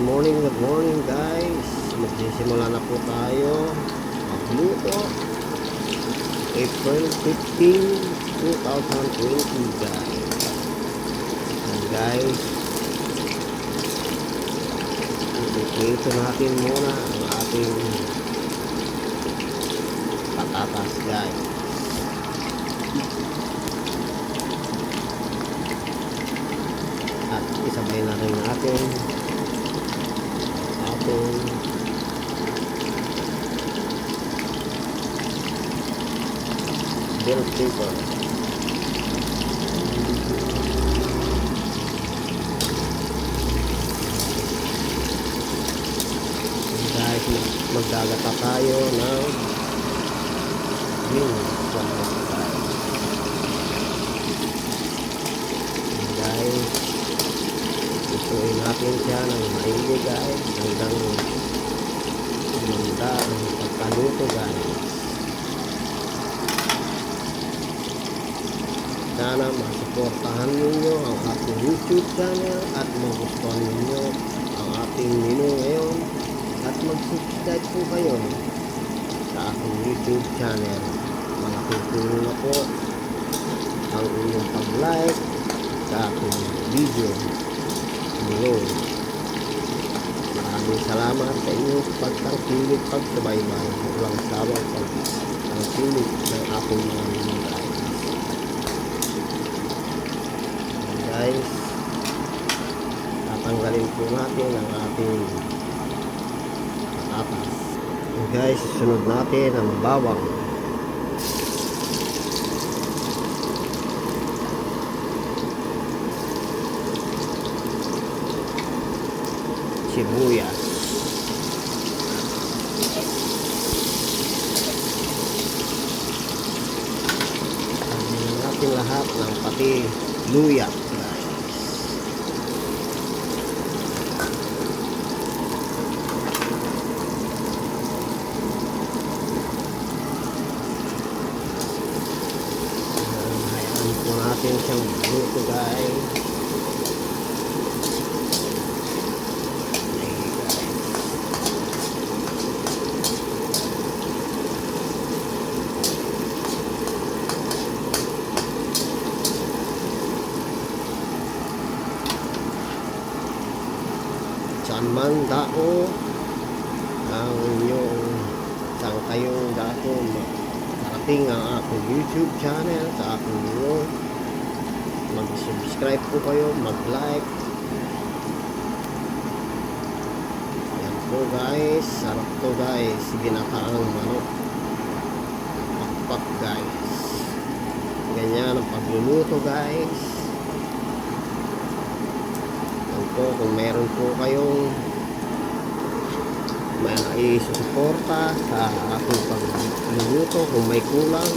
good morning guys. Magsisimula na po tayo magluto. April 15, 2020 guys. And guys, ito natin muna ang ating patatas guys. At isabay na rin natin ating bell pepper. Guys, magdagata tayo ng green guys. Ituin natin siya ng maigi guys hanggang ganda ang pagkaluto guys. Sana masuportahan ninyo ang ating YouTube channel at magustuhan ninyo ang ating menu ngayon at mag-subscribe po kayo sa aking YouTube channel. Malaking tulong na po ang inyong pag-like sa aking video below. Maraming salamat sa inyong pagtangkilik, pagsubaybay, walang sawang pagtangkilik ng aking mga video guys. Tatanggalin po natin ang ating patatas guys. Sunod natin ang bawang, sibuyas, tanggalin natin lahat ng pati luya guys. Hayaan po natin siyang luto guys. Saan man dako ang inyong saan kayong dako marating ang aking YouTube channel, sa aking video, mag-subscribe po kayo, mag-like. Yan po guys, sarap to guys, ginataang manok pakpak guys. Ganyan ang pagluluto guys. Kung meron po kayong may isusuporta sa aking pagluluto, kung may kulang,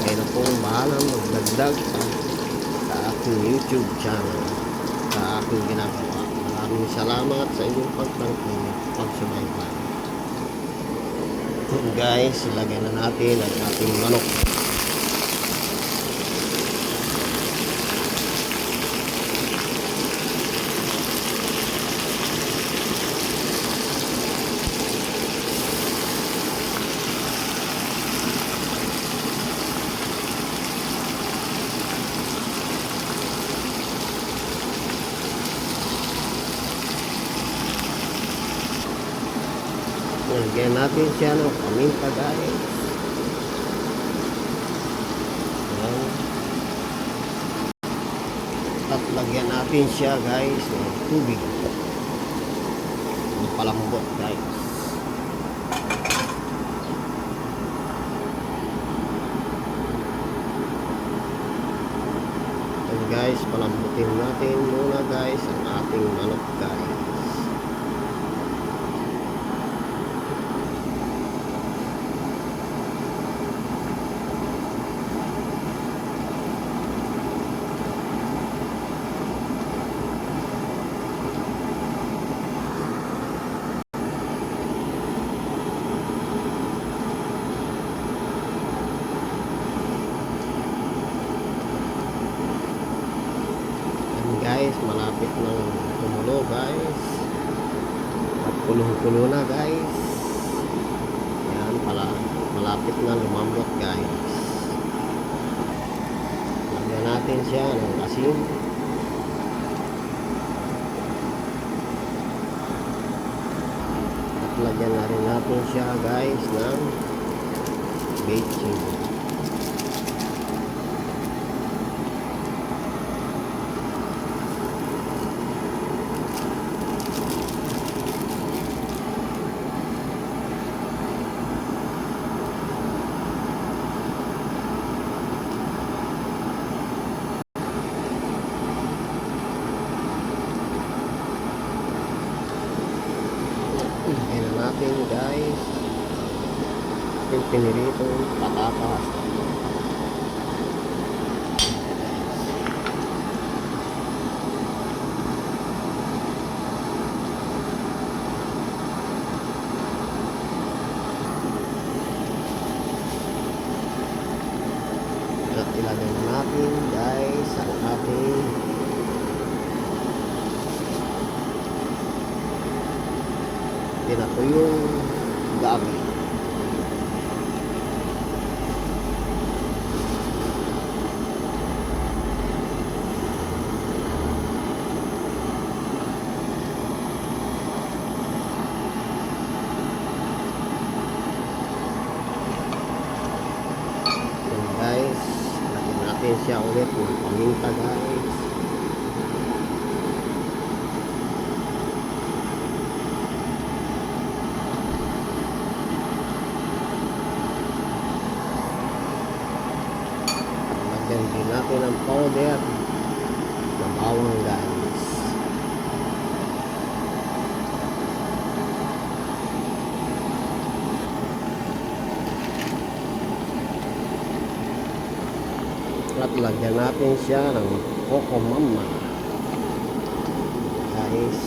kayo na pong bahalang magdagdag sa aking YouTube channel, sa aking ginagawa. Maraming salamat sa inyong pagtangkilik, pagsubaybay. Guys, ilagay na natin ang ating manok. Lagyan natin siya ng paminta guys. Ayan. At lagyan natin siya guys ng tubig. Ang palambot guys. And guys, palambutin natin muna guys ang ating manok guys. guys, malapit ng tumulo Punong-puno na guys. Yan pala. Malapit na lumambot guys. Lagyan natin siya ng asin. At lagyan na rin natin siya guys ng baking. Lagyan na natin guys yung piniritong patatas. At ilagay na natin guys ang ating tinatuyong gabi. Yan guys, lagyan natin siya ulit ng paminta guys. Lagyan din natin ang powder na bawang guys. At lagyan natin siya ng Coco Mama guys.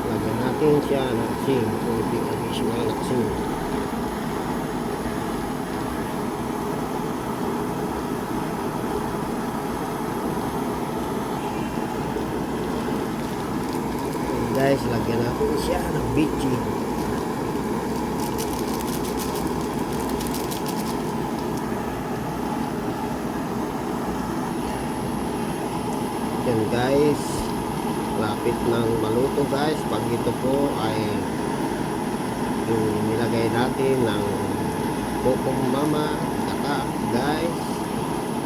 Lagyan natin siya ng asin, kunting additional asin. Guys, lagyan natin siya ng bitchin. Yan guys, lapit ng maluto guys. Pag ito po ay yung nilagay natin ng Coco Mama kata guys,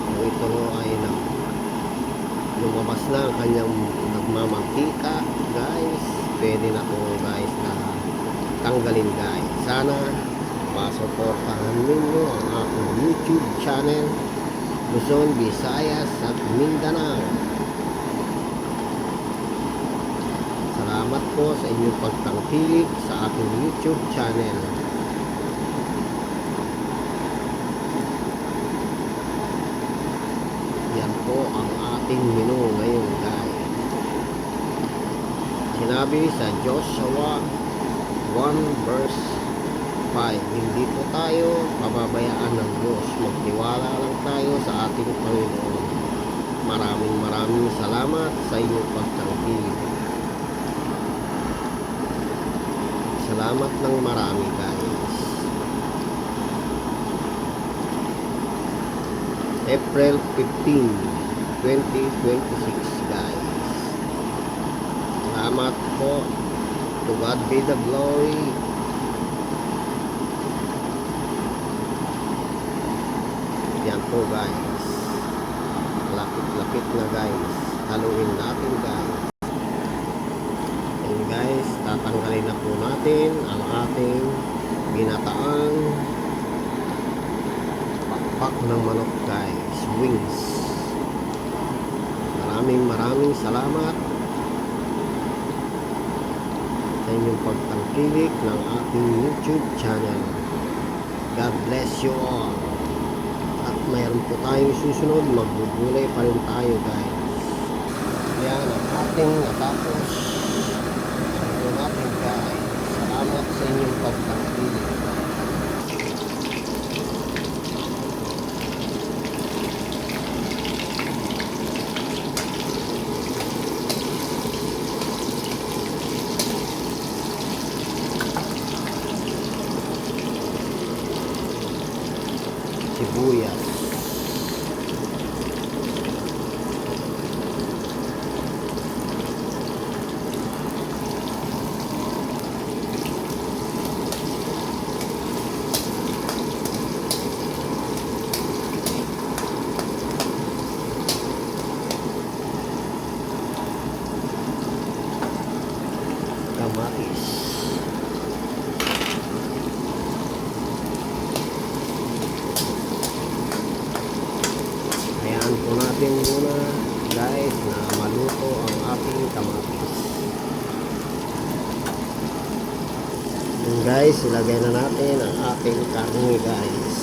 kung ito ay lumabas na ang kanyang nagmamantika guys, pwede na po guys na tanggalin guys. Sana masuportahan ninyo ang aking YouTube channel Luzon, Visayas at Mindanao. Salamat po sa inyong pagtangkilik sa aking YouTube channel. Yan po ang ating menu ngayon guys. Sinabi sa Joshua 1 verse 5, hindi po tayo pababayaan ng Diyos. Magtiwala lang tayo sa ating Panginoon. Maraming salamat sa inyong pagtangkilik. Salamat ng marami guys. April 15, 2026 guys. Salamat po. To God be the glory. Yan po guys. Lapit-lapit na guys. Haluin natin guys. And guys, tatanggalin na po natin ang ating ginataang pak ng manok guys, wings. Maraming salamat sa inyong pagtangkilik ng ating YouTube channel. God bless you all. At mayroon po tayong susunod, magbubulay pa rin tayo guys. Yan ang ating natapos. Ito natin guys. Salamat sa inyong pagtangkilik. Sibuyas. Kamatis. Hayaan po natin muna guys na maluto ang ating kamatis. And guys, ilagay na natin ang ating karne guys.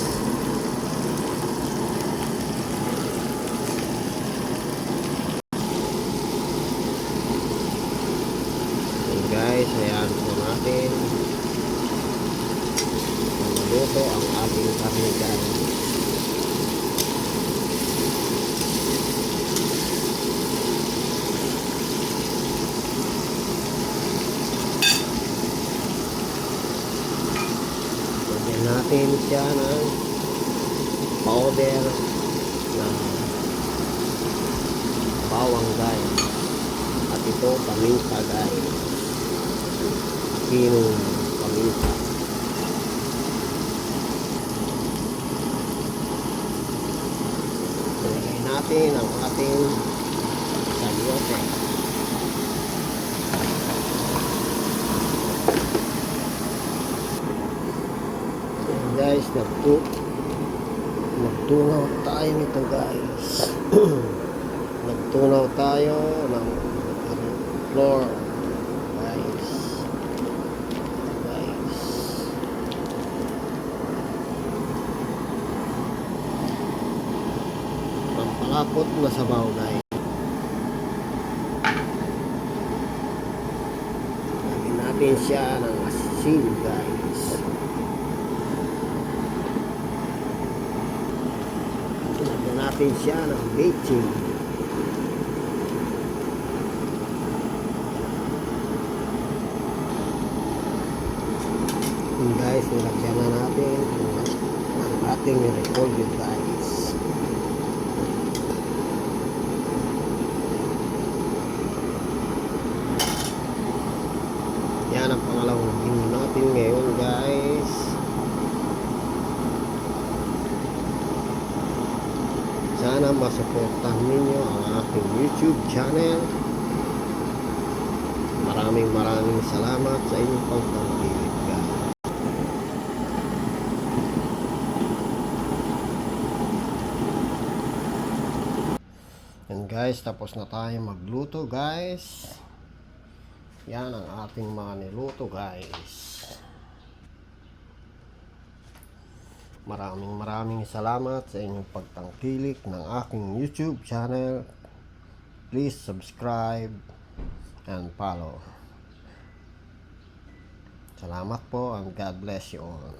And guys, hayaan po natin na maluto ang ating karne guys. Natin siya ng powder na bawang guys, at ito paminta guys, kinong paminta. Ilagay natin ang ating salyote. Guys, nagtunaw tayo nito guys. Nagtunaw tayo ng flour guys. Pampalapot na sabaw guys. Lagyan natin siya ng asin guys. Natin siya ng baking. And guys, nilagyan na natin ang ating repolyo guys. Yan ang pangalawang view natin ngayon guys. Sana masuportahan ninyo ang aking YouTube channel. Maraming salamat sa inyong pagtangkilik guys. And guys, tapos na tayo magluto guys. Yan ang ating mga niluto guys. Maraming salamat sa inyong pagtangkilik ng aking YouTube channel. Please subscribe and follow. Salamat po and God bless you all.